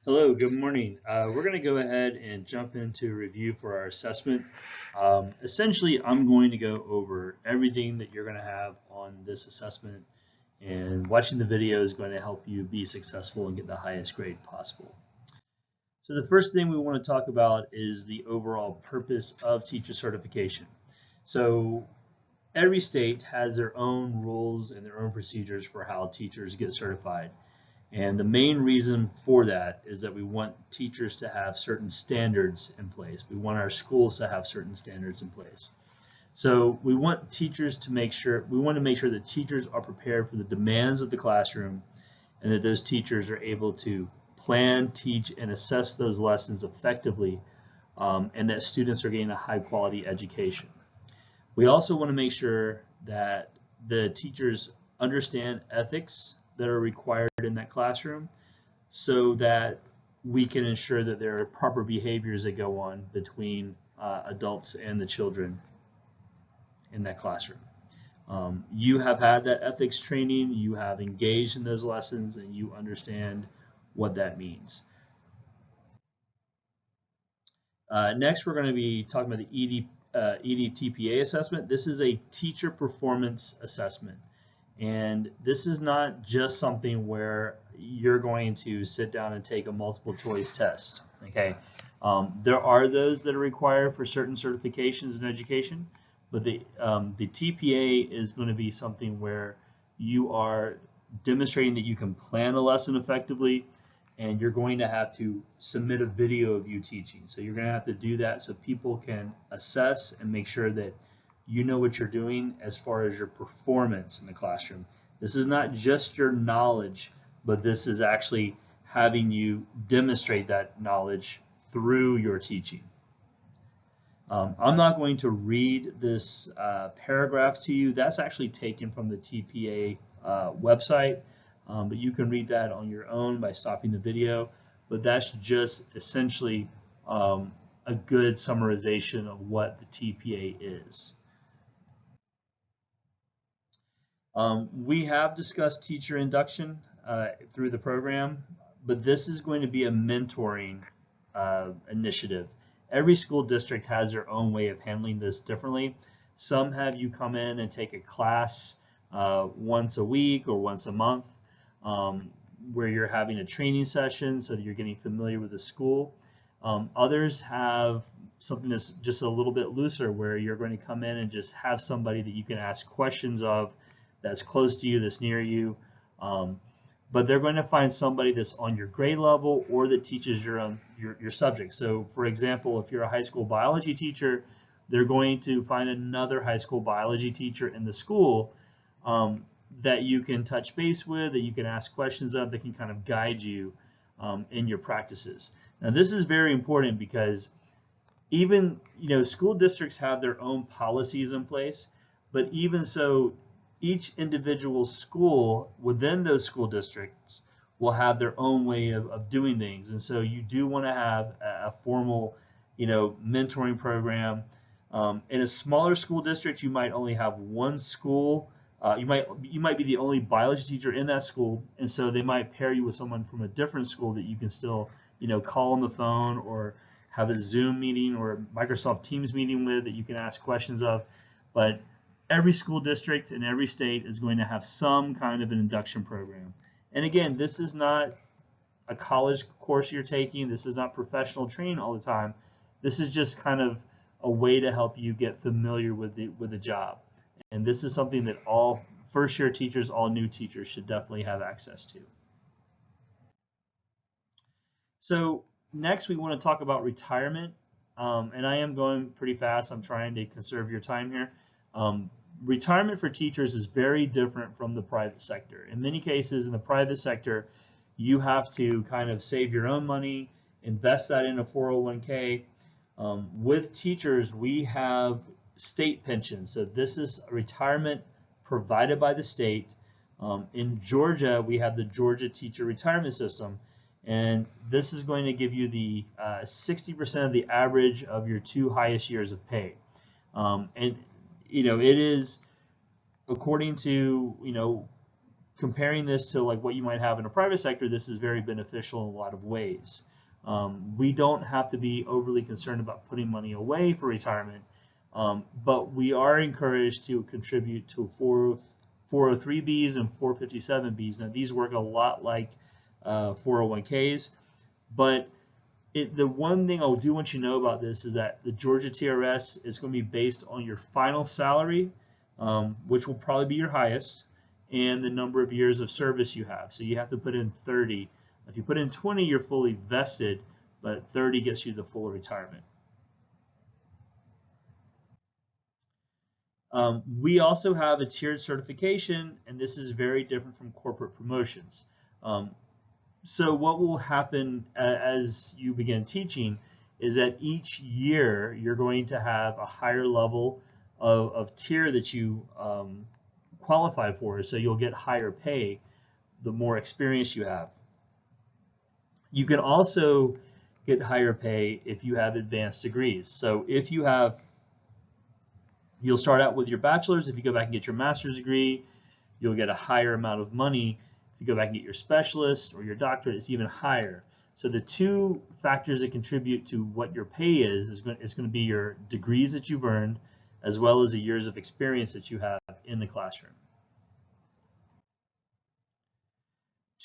Hello, good morning. We're going to go ahead and jump into review for our assessment. Essentially, I'm going to go over everything that you're going to have on this assessment, and watching the video is going to help you be successful and get the highest grade possible. So the first thing we want to talk about is the overall purpose of teacher certification. So every state has their own rules and their own procedures for how teachers get certified. And the main reason for that is that we want teachers to have certain standards in place. We want our schools to have certain standards in place. So we want to make sure that teachers are prepared for the demands of the classroom and that those teachers are able to plan, teach, and assess those lessons effectively, and that students are getting a high quality education. We also want to make sure that the teachers understand ethics that are required in that classroom so that we can ensure that there are proper behaviors that go on between adults and the children in that classroom. You have had that ethics training, you have engaged in those lessons, and you understand what that means. Next, we're going to be talking about the EDTPA assessment. This is a teacher performance assessment. And this is not just something where you're going to sit down and take a multiple choice test. Okay, there are those that are required for certain certifications in education, but the TPA is going to be something where you are demonstrating that you can plan a lesson effectively, and you're going to have to submit a video of you teaching. So you're going to have to do that so people can assess and make sure that you know what you're doing as far as your performance in the classroom. This is not just your knowledge, but this is actually having you demonstrate that knowledge through your teaching. I'm not going to read this paragraph to you. That's actually taken from the TPA website, but you can read that on your own by stopping the video. But that's just essentially a good summarization of what the TPA is. We have discussed teacher induction through the program, but this is going to be a mentoring initiative. Every school district has their own way of handling this differently. Some have you come in and take a class once a week or once a month where you're having a training session so that you're getting familiar with the school. Others have something that's just a little bit looser where you're going to come in and just have somebody that you can ask questions of that's close to you, that's near you. But they're going to find somebody that's on your grade level or that teaches your subject. So for example, if you're a high school biology teacher, they're going to find another high school biology teacher in the school that you can touch base with, that you can ask questions of, that can kind of guide you in your practices. Now this is very important because even, school districts have their own policies in place, but even so, each individual school within those school districts will have their own way of doing things. And so you do want to have a formal, mentoring program. In a smaller school district, you might only have one school. You might be the only biology teacher in that school, and so they might pair you with someone from a different school that you can still, call on the phone or have a Zoom meeting or a Microsoft Teams meeting with that you can ask questions of. But every school district in every state is going to have some kind of an induction program. And again, this is not a college course you're taking. This is not professional training all the time. This is just kind of a way to help you get familiar with the job. And this is something that all first year teachers, all new teachers should definitely have access to. So next we want to talk about retirement. And I am going pretty fast. I'm trying to conserve your time here. Retirement for teachers is very different from the private sector. In many cases, in the private sector, you have to kind of save your own money, invest that in a 401k. With teachers, we have state pensions. So this is retirement provided by the state. In Georgia, we have the Georgia Teacher Retirement System. And this is going to give you the 60% of the average of your 2 highest years of pay. And it is according to comparing this to like what you might have in a private sector, this is very beneficial in a lot of ways. We don't have to be overly concerned about putting money away for retirement, but we are encouraged to contribute to 403Bs and 457Bs. Now, these work a lot like 401Ks, but the one thing I do want you to know about this is that the Georgia TRS is going to be based on your final salary, which will probably be your highest, and the number of years of service you have. So you have to put in 30. If you put in 20, you're fully vested, but 30 gets you the full retirement. We also have a tiered certification, and this is very different from corporate promotions. So what will happen as you begin teaching is that each year you're going to have a higher level of tier that you qualify for, so you'll get higher pay the more experience you have. You can also get higher pay if you have advanced degrees. So if you have, you'll start out with your bachelor's. If you go back and get your master's degree, you'll get a higher amount of money. If you go back and get your specialist or your doctorate, it's even higher. So the two factors that contribute to what your pay is going to be your degrees that you've earned, as well as the years of experience that you have in the classroom.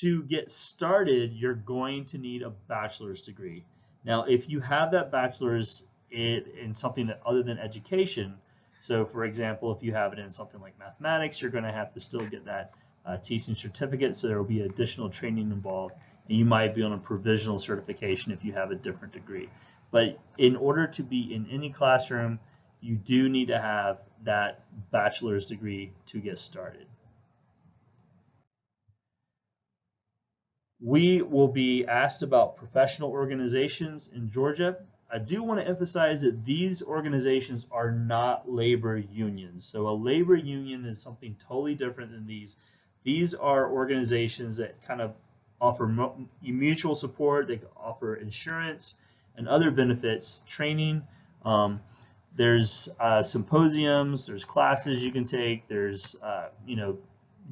To get started, you're going to need a bachelor's degree. Now, if you have that bachelor's in something that other than education, so for example, if you have it in something like mathematics, you're going to have to still get that teaching certificate, so there will be additional training involved, and you might be on a provisional certification if you have a different degree. But in order to be in any classroom, you do need to have that bachelor's degree to get started. We will be asked about professional organizations in Georgia. I do want to emphasize that these organizations are not labor unions. So a labor union is something totally different than these. These are organizations that kind of offer mutual support. They offer insurance and other benefits, training. There's symposiums, there's classes you can take, there's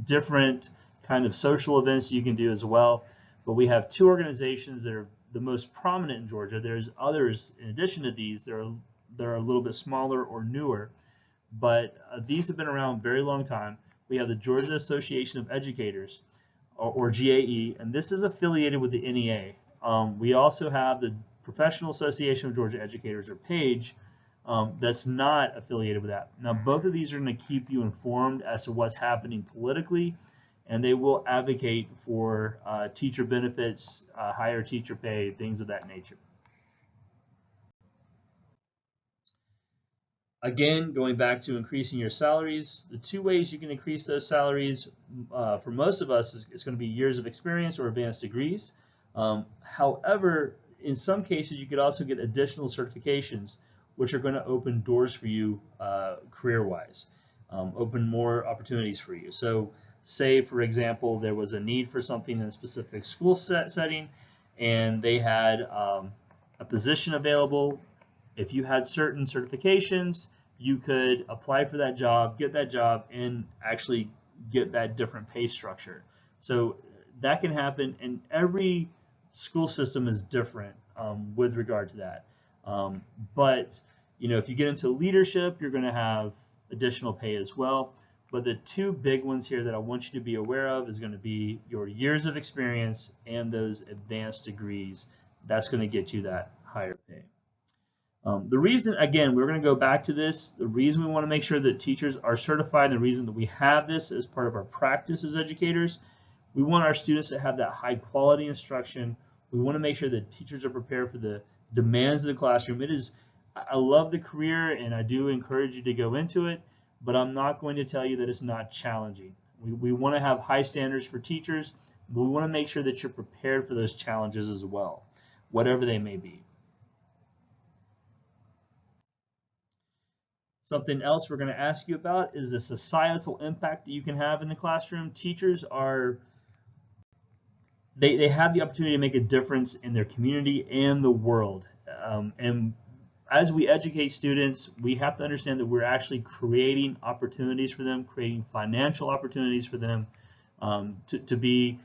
different kind of social events you can do as well. But we have two organizations that are the most prominent in Georgia. There's others in addition to these. They're a little bit smaller or newer, but these have been around a very long time. We have the Georgia Association of Educators, or GAE, and this is affiliated with the NEA. We also have the Professional Association of Georgia Educators, or PAGE, that's not affiliated with that. Now, both of these are going to keep you informed as to what's happening politically, and they will advocate for teacher benefits, higher teacher pay, things of that nature. Again, going back to increasing your salaries, the two ways you can increase those salaries for most of us is going to be years of experience or advanced degrees. However, in some cases, you could also get additional certifications, which are going to open doors for you career-wise, open more opportunities for you. So say, for example, there was a need for something in a specific school setting, and they had a position available. If you had certain certifications, you could apply for that job, get that job, and actually get that different pay structure. So that can happen, and every school system is different with regard to that. But if you get into leadership, you're going to have additional pay as well. But the two big ones here that I want you to be aware of is going to be your years of experience and those advanced degrees. That's going to get you that higher pay. The reason, again, we're going to go back to this, the reason we want to make sure that teachers are certified, and the reason that we have this as part of our practice as educators, we want our students to have that high quality instruction. We want to make sure that teachers are prepared for the demands of the classroom. I love the career, and I do encourage you to go into it, but I'm not going to tell you that it's not challenging. We want to have high standards for teachers, but we want to make sure that you're prepared for those challenges as well, whatever they may be. Something else we're going to ask you about is the societal impact that you can have in the classroom. Teachers they have the opportunity to make a difference in their community and the world. And as we educate students, we have to understand that we're actually creating opportunities for them, creating financial opportunities for them. to be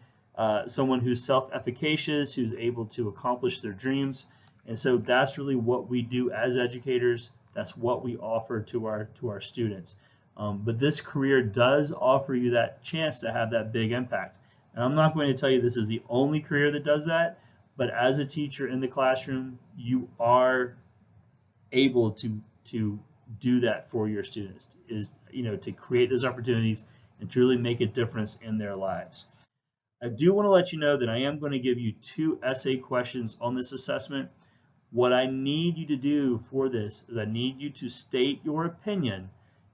someone who's self-efficacious, who's able to accomplish their dreams. And so that's really what we do as educators. That's what we offer to our students. But this career does offer you that chance to have that big impact. And I'm not going to tell you this is the only career that does that, but as a teacher in the classroom, you are able to do that for your students, is to create those opportunities and truly make a difference in their lives. I do want to let you know that I am going to give you 2 essay questions on this assessment. What I need you to do for this is I need you to state your opinion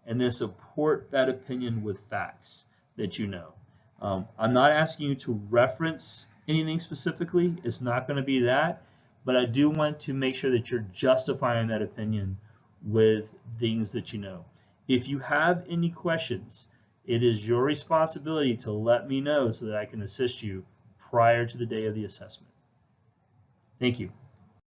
and then support that opinion with facts that you know. I'm not asking you to reference anything specifically. It's not going to be that, but I do want to make sure that you're justifying that opinion with things that you know. If you have any questions, it is your responsibility to let me know so that I can assist you prior to the day of the assessment. Thank you.